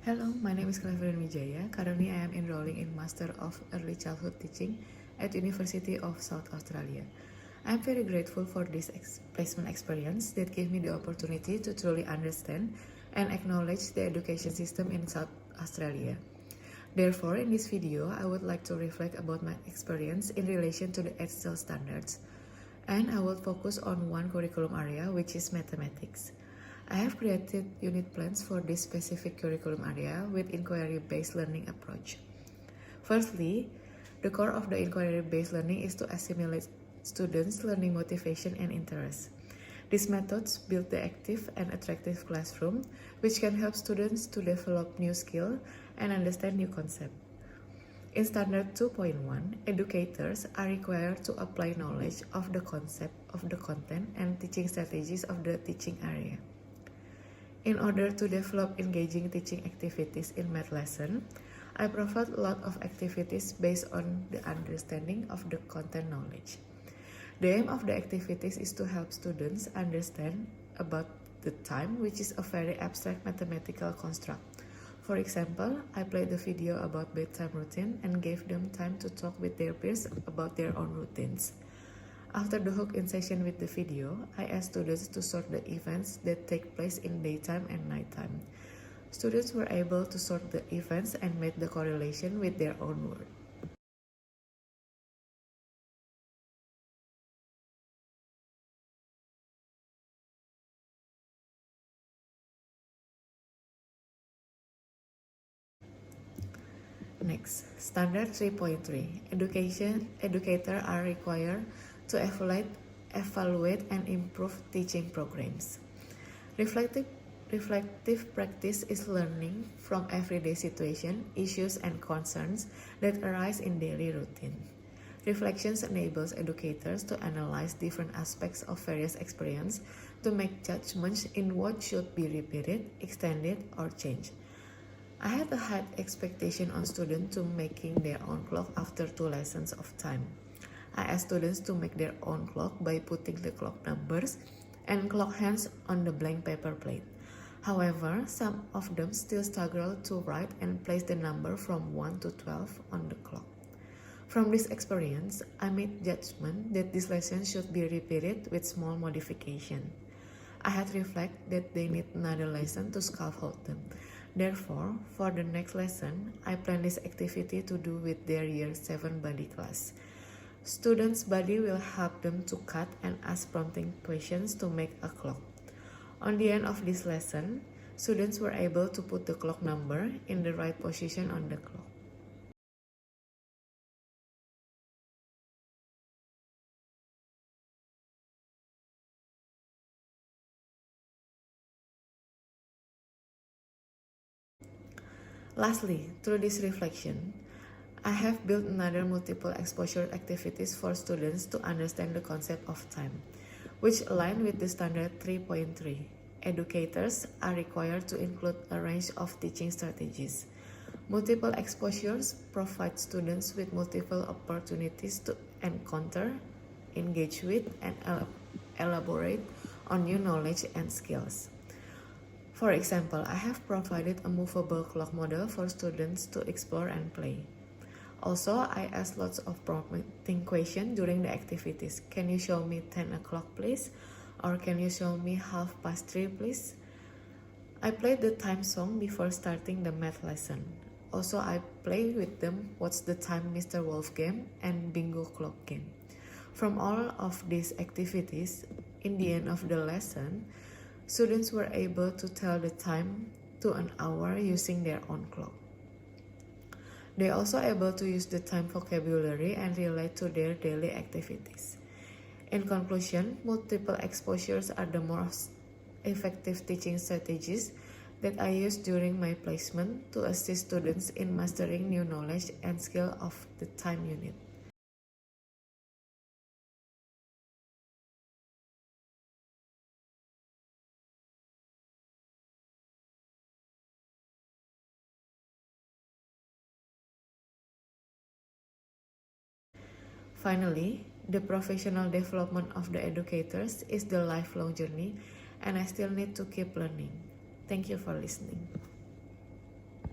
Hello, my name is Cleveland Wijaya. Currently, I am enrolling in Master of Early Childhood Teaching at University of South Australia. I am very grateful for this placement experience that gave me the opportunity to truly understand and acknowledge the education system in South Australia. Therefore, in this video, I would like to reflect about my experience in relation to the AITSL Standards, and I will focus on one curriculum area, which is mathematics. I have created unit plans for this specific curriculum area with inquiry-based learning approach. Firstly, the core of the inquiry-based learning is to assimilate students' learning motivation and interest. These methods build the active and attractive classroom, which can help students to develop new skills and understand new concepts. In Standard 2.1, educators are required to apply knowledge of the concept of the content and teaching strategies of the teaching area. In order to develop engaging teaching activities in math lesson, I provide a lot of activities based on the understanding of the content knowledge. The aim of the activities is to help students understand about the time, which is a very abstract mathematical construct. For example, I played the video about bedtime routine and gave them time to talk with their peers about their own routines. After the hook-in session with the video, I asked students to sort the events that take place in daytime and nighttime. Students were able to sort the events and made the correlation with their own word. Next, Standard 3.3. Educators are required to evaluate and improve teaching programs. Reflective practice is learning from everyday situations, issues, and concerns that arise in daily routine. Reflections enables educators to analyze different aspects of various experiences to make judgments in what should be repeated, extended, or changed. I had a high expectation on students to making their own clock after 2 lessons of time. I asked students to make their own clock by putting the clock numbers and clock hands on the blank paper plate. However, some of them still struggled to write and place the number from 1 to 12 on the clock. From this experience, I made judgment that this lesson should be repeated with small modification. I had reflected that they need another lesson to scaffold them. Therefore, for the next lesson, I plan this activity to do with their Year 7 body class. Students' body will help them to cut and ask prompting questions to make a clock. On the end of this lesson, students were able to put the clock number in the right position on the clock. Lastly, through this reflection, I have built another multiple exposure activities for students to understand the concept of time, which align with the Standard 3.3. Educators are required to include a range of teaching strategies. Multiple exposures provide students with multiple opportunities to encounter, engage with, and elaborate on new knowledge and skills. For example, I have provided a movable clock model for students to explore and play. Also, I asked lots of prompting questions during the activities. Can you show me 10 o'clock, please? Or can you show me 3:30, please? I played the time song before starting the math lesson. Also, I played with them What's the Time, Mr. Wolf game and Bingo Clock game. From all of these activities, in the end of the lesson, students were able to tell the time to an hour using their own clock. They are also able to use the time vocabulary and relate to their daily activities. In conclusion, multiple exposures are the most effective teaching strategies that I use during my placement to assist students in mastering new knowledge and skill of the time unit. Finally, the professional development of the educators is the lifelong journey, and I still need to keep learning. Thank you for listening.